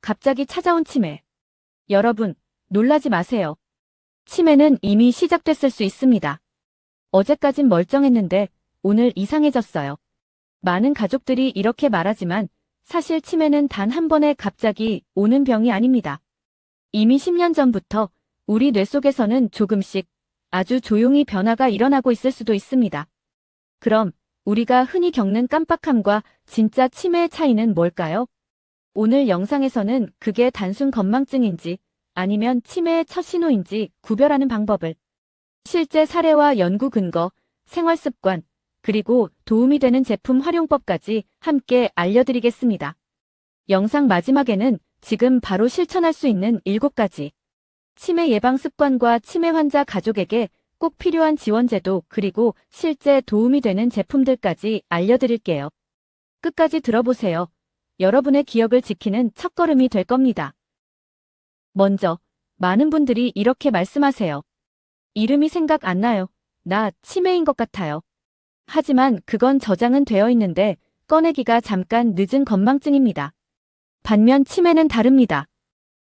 갑자기 찾아온 치매. 여러분, 놀라지 마세요. 치매는 이미 시작됐을 수 있습니다. 어제까진 멀쩡했는데 오늘 이상해졌어요. 많은 가족들이 이렇게 말하지만 사실 치매는 단 한 번에 갑자기 오는 병이 아닙니다. 이미 10년 전부터 우리 뇌 속에서는 조금씩 아주 조용히 변화가 일어나고 있을 수도 있습니다. 그럼 우리가 흔히 겪는 깜빡함과 진짜 치매의 차이는 뭘까요? 오늘 영상에서는 그게 단순 건망증인지 아니면 치매의 첫 신호인지 구별하는 방법을, 실제 사례와 연구 근거, 생활습관, 그리고 도움이 되는 제품 활용법까지 함께 알려드리겠습니다. 영상 마지막에는 지금 바로 실천할 수 있는 7가지 치매 예방 습관과 치매 환자 가족에게 꼭 필요한 지원제도 그리고 실제 도움이 되는 제품들까지 알려드릴게요. 끝까지 들어보세요. 여러분의 기억을 지키는 첫걸음이 될 겁니다. 먼저, 많은 분들이 이렇게 말씀하세요. 이름이 생각 안 나요. 나 치매인 것 같아요. 하지만 그건 저장은 되어 있는데 꺼내기가 잠깐 늦은 건망증입니다. 반면 치매는 다릅니다.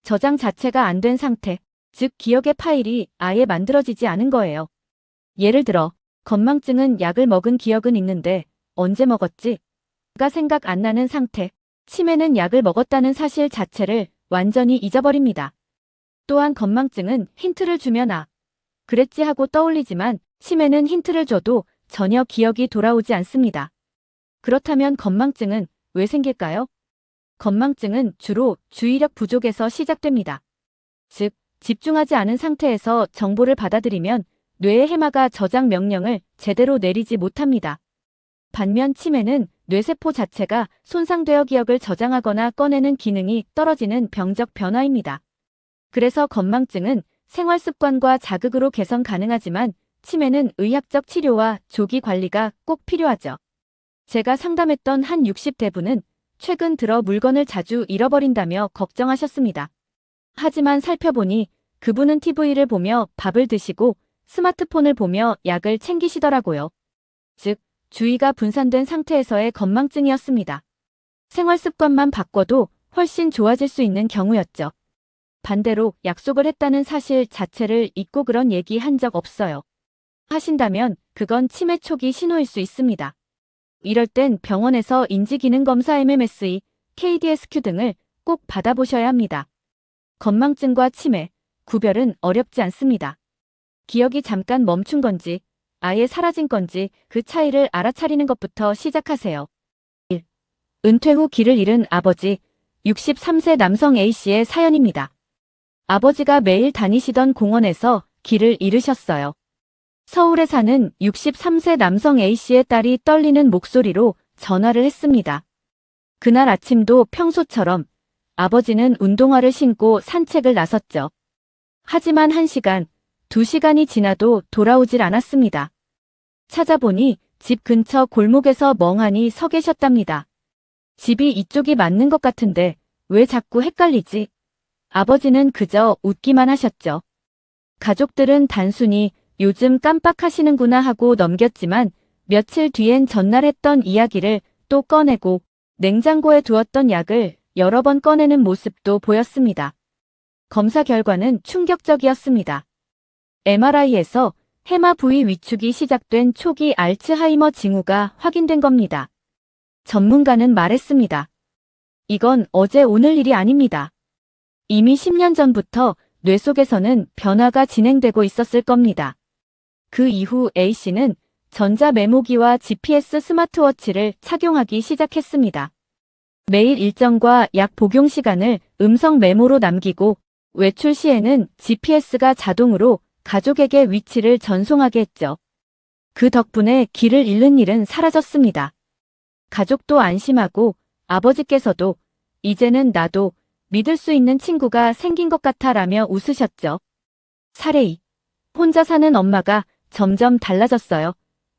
저장 자체가 안 된 상태, 즉 기억의 파일이 아예 만들어지지 않은 거예요. 예를 들어, 건망증은 약을 먹은 기억은 있는데 언제 먹었지? 가 생각 안 나는 상태. 치매는 약을 먹었다는 사실 자체를 완전히 잊어버립니다. 또한 건망증은 힌트를 주면 그랬지 하고 떠올리지만 치매는 힌트를 줘도 전혀 기억이 돌아오지 않습니다. 그렇다면 건망증은 왜 생길까요? 건망증은 주로 주의력 부족에서 시작됩니다. 즉, 집중하지 않은 상태에서 정보를 받아들이면 뇌의 해마가 저장 명령을 제대로 내리지 못합니다. 반면 치매는 뇌세포 자체가 손상되어 기억을 저장하거나 꺼내는 기능이 떨어지는 병적 변화입니다. 그래서 건망증은 생활습관과 자극으로 개선 가능하지만 치매는 의학적 치료와 조기 관리가 꼭 필요하죠. 제가 상담했던 한 60대 분은 최근 들어 물건을 자주 잃어버린다며 걱정하셨습니다. 하지만 살펴보니 그분은 TV를 보며 밥을 드시고 스마트폰을 보며 약을 챙기시더라고요. 즉, 주의가 분산된 상태에서의 건망증이었습니다. 생활습관만 바꿔도 훨씬 좋아질 수 있는 경우였죠. 반대로 약속을 했다는 사실 자체를 잊고 그런 얘기 한 적 없어요. 하신다면 그건 치매 초기 신호일 수 있습니다. 이럴 땐 병원에서 인지기능검사 MMSE, KDSQ 등을 꼭 받아보셔야 합니다. 건망증과 치매, 구별은 어렵지 않습니다. 기억이 잠깐 멈춘 건지, 아예 사라진 건지 그 차이를 알아차리는 것부터 시작하세요. 1. 은퇴 후 길을 잃은 아버지, 63세 남성 A씨의 사연입니다. 아버지가 매일 다니시던 공원에서 길을 잃으셨어요. 서울에 사는 63세 남성 A씨의 딸이 떨리는 목소리로 전화를 했습니다. 그날 아침도 평소처럼 아버지는 운동화를 신고 산책을 나섰죠. 하지만 1시간, 2시간이 지나도 돌아오질 않았습니다. 찾아보니 집 근처 골목에서 멍하니 서 계셨답니다. 집이 이쪽이 맞는 것 같은데 왜 자꾸 헷갈리지? 아버지는 그저 웃기만 하셨죠. 가족들은 단순히 요즘 깜빡하시는구나 하고 넘겼지만 며칠 뒤엔 전날 했던 이야기를 또 꺼내고 냉장고에 두었던 약을 여러 번 꺼내는 모습도 보였습니다. 검사 결과는 충격적이었습니다. MRI에서 해마 부위 위축이 시작된 초기 알츠하이머 징후가 확인된 겁니다. 전문가는 말했습니다. 이건 어제 오늘 일이 아닙니다. 이미 10년 전부터 뇌 속에서는 변화가 진행되고 있었을 겁니다. 그 이후 A씨는 전자메모기와 GPS 스마트워치를 착용하기 시작했습니다. 매일 일정과 약 복용 시간을 음성 메모로 남기고 외출 시에는 GPS가 자동으로 가족에게 위치를 전송하게 했죠. 그 덕분에 길을 잃는 일은 사라졌습니다. 가족도 안심하고 아버지께서도 이제는 나도 믿을 수 있는 친구가 생긴 것 같아 라며 웃으셨죠. 사례 2. 혼자 사는 엄마가 점점 달라졌어요.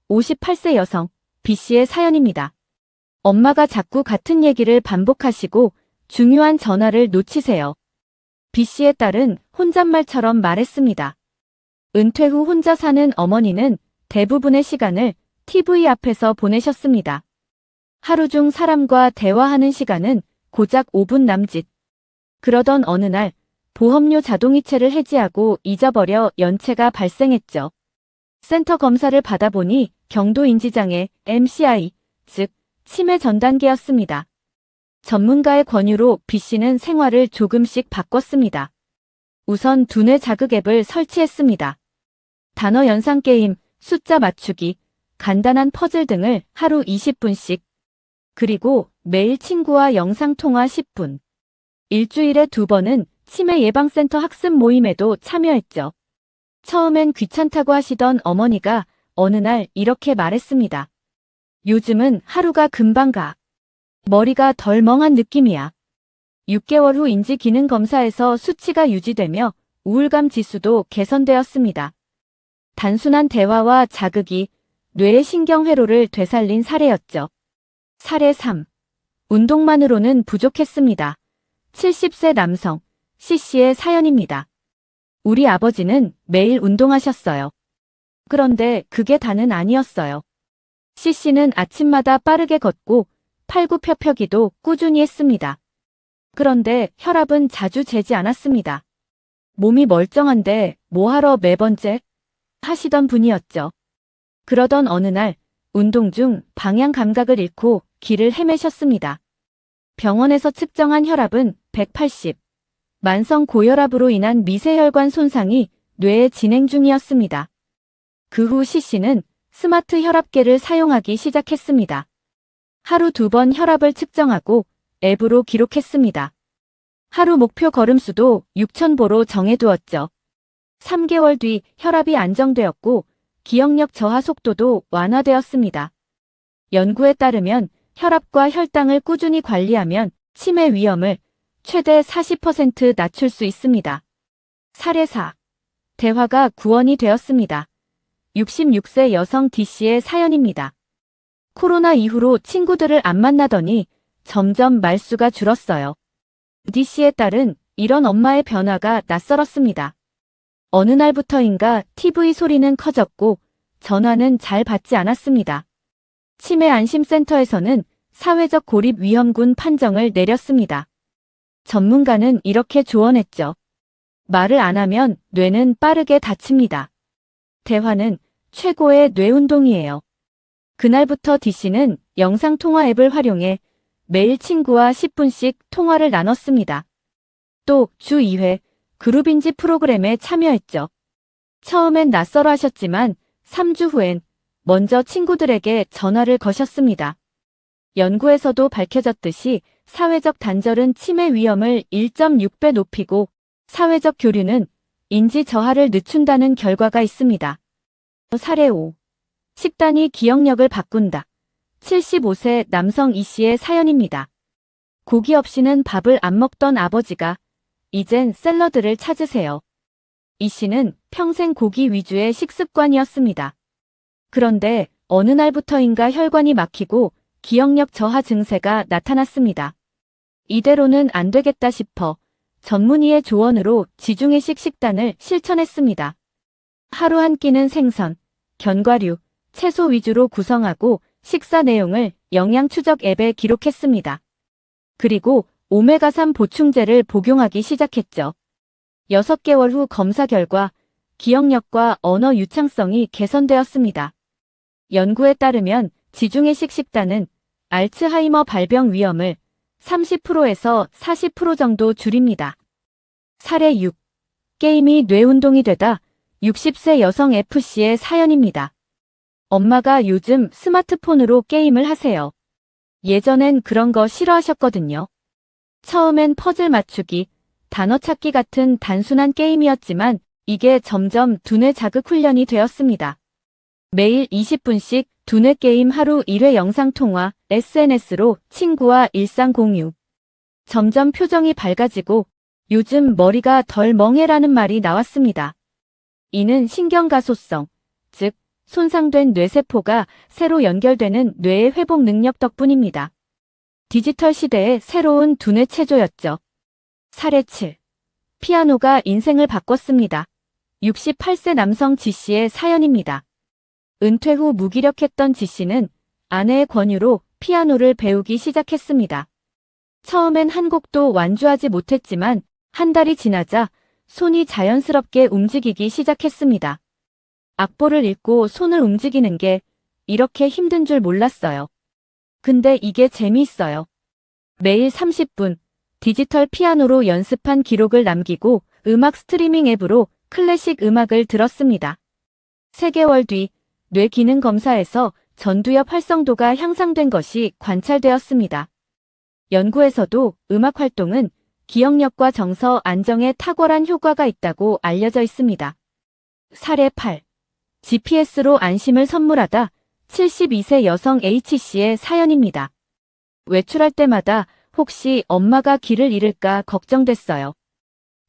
58세 여성 B씨의 사연입니다. 엄마가 자꾸 같은 얘기를 반복하시고 중요한 전화를 놓치세요. B씨의 딸은 혼잣말처럼 말했습니다. 은퇴 후 혼자 사는 어머니는 대부분의 시간을 TV 앞에서 보내셨습니다. 하루 중 사람과 대화하는 시간은 고작 5분 남짓. 그러던 어느 날 보험료 자동이체를 해지하고 잊어버려 연체가 발생했죠. 센터 검사를 받아보니 경도 인지장애 MCI, 즉 치매 전 단계였습니다. 전문가의 권유로 B씨는 생활을 조금씩 바꿨습니다. 우선 두뇌 자극 앱을 설치했습니다. 단어 연상 게임, 숫자 맞추기, 간단한 퍼즐 등을 하루 20분씩, 그리고 매일 친구와 영상통화 10분, 일주일에 2번은 치매 예방센터 학습 모임에도 참여했죠. 처음엔 귀찮다고 하시던 어머니가 어느 날 이렇게 말했습니다. 요즘은 하루가 금방 가. 머리가 덜 멍한 느낌이야. 6개월 후 인지 기능 검사에서 수치가 유지되며 우울감 지수도 개선되었습니다. 단순한 대화와 자극이 뇌의 신경회로를 되살린 사례였죠. 사례 3. 운동만으로는 부족했습니다. 70세 남성 C씨의 사연입니다. 우리 아버지는 매일 운동하셨어요. 그런데 그게 다는 아니었어요. C씨는 아침마다 빠르게 걷고 팔굽혀펴기도 꾸준히 했습니다. 그런데 혈압은 자주 재지 않았습니다. 몸이 멀쩡한데 뭐하러 매번 재? 하시던 분이었죠. 그러던 어느 날 운동 중 방향 감각을 잃고 길을 헤매셨습니다. 병원에서 측정한 혈압은 180. 만성 고혈압으로 인한 미세혈관 손상이 뇌에 진행 중이었습니다. 그 후 C씨는 스마트 혈압계를 사용하기 시작했습니다. 하루 2번 혈압을 측정하고 앱으로 기록했습니다. 하루 목표 걸음수도 6,000보로 정해두었죠. 3개월 뒤 혈압이 안정되었고 기억력 저하 속도도 완화되었습니다. 연구에 따르면 혈압과 혈당을 꾸준히 관리하면 치매 위험을 최대 40% 낮출 수 있습니다. 사례 4. 대화가 구원이 되었습니다. 66세 여성 D씨의 사연입니다. 코로나 이후로 친구들을 안 만나더니 점점 말수가 줄었어요. D씨의 딸은 이런 엄마의 변화가 낯설었습니다. 어느 날부터인가 TV 소리는 커졌고 전화는 잘 받지 않았습니다. 치매 안심센터에서는 사회적 고립 위험군 판정을 내렸습니다. 전문가는 이렇게 조언했죠. 말을 안 하면 뇌는 빠르게 다칩니다. 대화는 최고의 뇌 운동이에요. 그날부터 D씨는 영상통화 앱을 활용해 매일 친구와 10분씩 통화를 나눴습니다. 또 주 2회 그룹인지 프로그램에 참여했죠. 처음엔 낯설어 하셨지만 3주 후엔 먼저 친구들에게 전화를 거셨습니다. 연구에서도 밝혀졌듯이 사회적 단절은 치매 위험을 1.6배 높이고 사회적 교류는 인지 저하를 늦춘다는 결과가 있습니다. 사례 5. 식단이 기억력을 바꾼다. 75세 남성 E씨의 사연입니다. 고기 없이는 밥을 안 먹던 아버지가 이젠 샐러드를 찾으세요. E씨는 평생 고기 위주의 식습관이었습니다. 그런데 어느 날부터인가 혈관이 막히고 기억력 저하 증세가 나타났습니다. 이대로는 안 되겠다 싶어 전문의의 조언으로 지중해식 식단을 실천했습니다. 하루 한 끼는 생선, 견과류, 채소 위주로 구성하고 식사 내용을 영양 추적 앱에 기록했습니다. 그리고 오메가3 보충제를 복용하기 시작했죠. 6개월 후 검사 결과 기억력과 언어 유창성이 개선되었습니다. 연구에 따르면 지중해식 식단은 알츠하이머 발병 위험을 30%에서 40% 정도 줄입니다. 사례 6. 게임이 뇌운동이 되다. 60세 여성 F씨의 사연입니다. 엄마가 요즘 스마트폰으로 게임을 하세요. 예전엔 그런 거 싫어하셨거든요. 처음엔 퍼즐 맞추기, 단어 찾기 같은 단순한 게임이었지만 이게 점점 두뇌 자극 훈련이 되었습니다. 매일 20분씩 두뇌 게임 하루 1회 영상통화, SNS로 친구와 일상 공유. 점점 표정이 밝아지고 요즘 머리가 덜 멍해라는 말이 나왔습니다. 이는 신경가소성, 즉 손상된 뇌세포가 새로 연결되는 뇌의 회복 능력 덕분입니다. 디지털 시대의 새로운 두뇌 체조였죠. 사례 7. 피아노가 인생을 바꿨습니다. 68세 남성 G씨의 사연입니다. 은퇴 후 무기력했던 G씨는 아내의 권유로 피아노를 배우기 시작했습니다. 처음엔 한 곡도 완주하지 못했지만 한 달이 지나자 손이 자연스럽게 움직이기 시작했습니다. 악보를 읽고 손을 움직이는 게 이렇게 힘든 줄 몰랐어요. 근데 이게 재미있어요. 매일 30분 디지털 피아노로 연습한 기록을 남기고 음악 스트리밍 앱으로 클래식 음악을 들었습니다. 3개월 뒤 뇌 기능 검사에서 전두엽 활성도가 향상된 것이 관찰되었습니다. 연구에서도 음악 활동은 기억력과 정서 안정에 탁월한 효과가 있다고 알려져 있습니다. 사례 8. GPS로 안심을 선물하다 72세 여성 H씨의 사연입니다. 외출할 때마다 혹시 엄마가 길을 잃을까 걱정됐어요.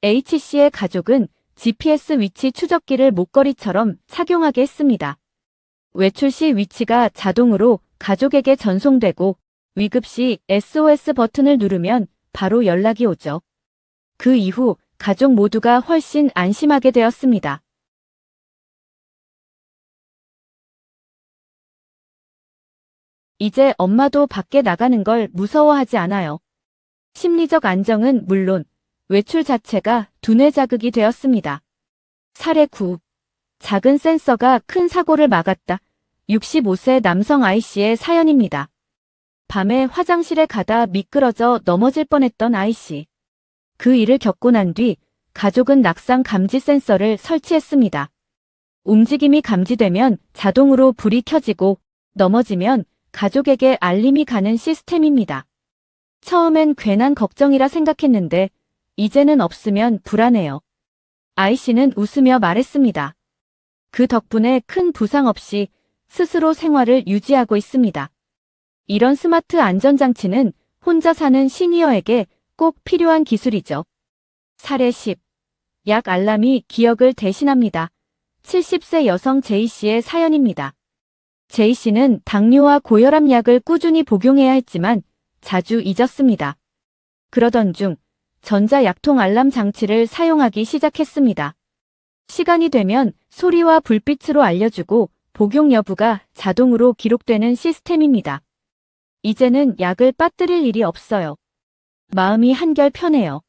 H씨의 가족은 GPS 위치 추적기를 목걸이처럼 착용하게 했습니다. 외출 시 위치가 자동으로 가족에게 전송되고 위급 시 SOS 버튼을 누르면 바로 연락이 오죠. 그 이후 가족 모두가 훨씬 안심하게 되었습니다. 이제 엄마도 밖에 나가는 걸 무서워하지 않아요. 심리적 안정은 물론 외출 자체가 두뇌 자극이 되었습니다. 사례 9. 작은 센서가 큰 사고를 막았다. 65세 남성 I씨의 사연입니다. 밤에 화장실에 가다 미끄러져 넘어질 뻔했던 I씨. 그 일을 겪고 난 뒤 가족은 낙상 감지 센서를 설치했습니다. 움직임이 감지되면 자동으로 불이 켜지고 넘어지면 가족에게 알림이 가는 시스템입니다. 처음엔 괜한 걱정이라 생각했는데 이제는 없으면 불안해요. I씨는 웃으며 말했습니다. 그 덕분에 큰 부상 없이 스스로 생활을 유지하고 있습니다. 이런 스마트 안전장치는 혼자 사는 시니어에게 꼭 필요한 기술이죠. 사례 10. 약 알람이 기억을 대신합니다. 70세 여성 J씨의 사연입니다. J씨는 당뇨와 고혈압 약을 꾸준히 복용해야 했지만 자주 잊었습니다. 그러던 중 전자약통 알람 장치를 사용하기 시작했습니다. 시간이 되면 소리와 불빛으로 알려주고 복용 여부가 자동으로 기록되는 시스템입니다. 이제는 약을 빠뜨릴 일이 없어요. 마음이 한결 편해요.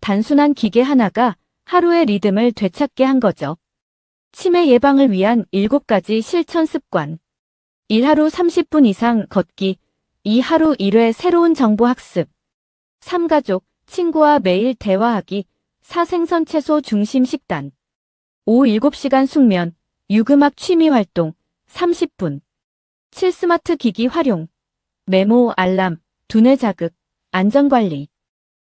단순한 기계 하나가 하루의 리듬을 되찾게 한 거죠. 치매 예방을 위한 7가지 실천 습관. 1. 하루 30분 이상 걷기. 2. 하루 1회 새로운 정보 학습. 3. 가족, 친구와 매일 대화하기. 4. 생선 채소 중심 식단. 5. 7시간 숙면. 6. 음악 취미 활동. 30분. 7. 스마트 기기 활용. 메모, 알람, 두뇌 자극, 안전관리.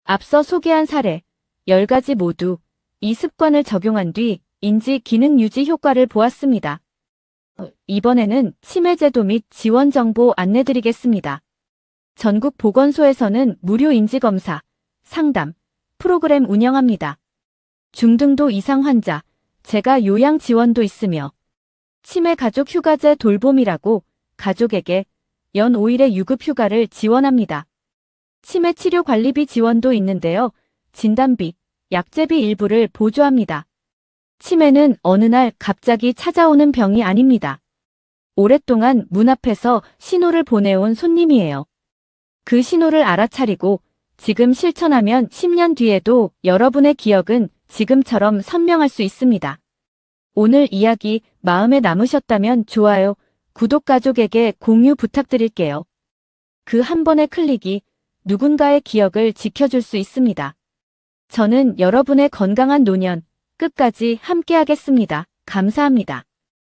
앞서 소개한 사례 10가지 모두 이 습관을 적용한 뒤 인지 기능 유지 효과를 보았습니다. 이번에는 치매제도 및 지원 정보 안내드리겠습니다. 전국 보건소에서는 무료 인지검사, 상담, 프로그램 운영합니다. 중등도 이상 환자, 재가 요양 지원도 있으며 치매 가족 휴가제 돌봄이라고 가족에게 연 5일의 유급 휴가를 지원합니다. 치매 치료 관리비 지원도 있는데요. 진단비, 약제비 일부를 보조합니다. 치매는 어느 날 갑자기 찾아오는 병이 아닙니다. 오랫동안 문 앞에서 신호를 보내온 손님이에요. 그 신호를 알아차리고 지금 실천하면 10년 뒤에도 여러분의 기억은 지금처럼 선명할 수 있습니다. 오늘 이야기 마음에 남으셨다면 좋아요, 구독 가족에게 공유 부탁드릴게요. 그 한 번의 클릭이 누군가의 기억을 지켜줄 수 있습니다. 저는 여러분의 건강한 노년 끝까지 함께하겠습니다. 감사합니다.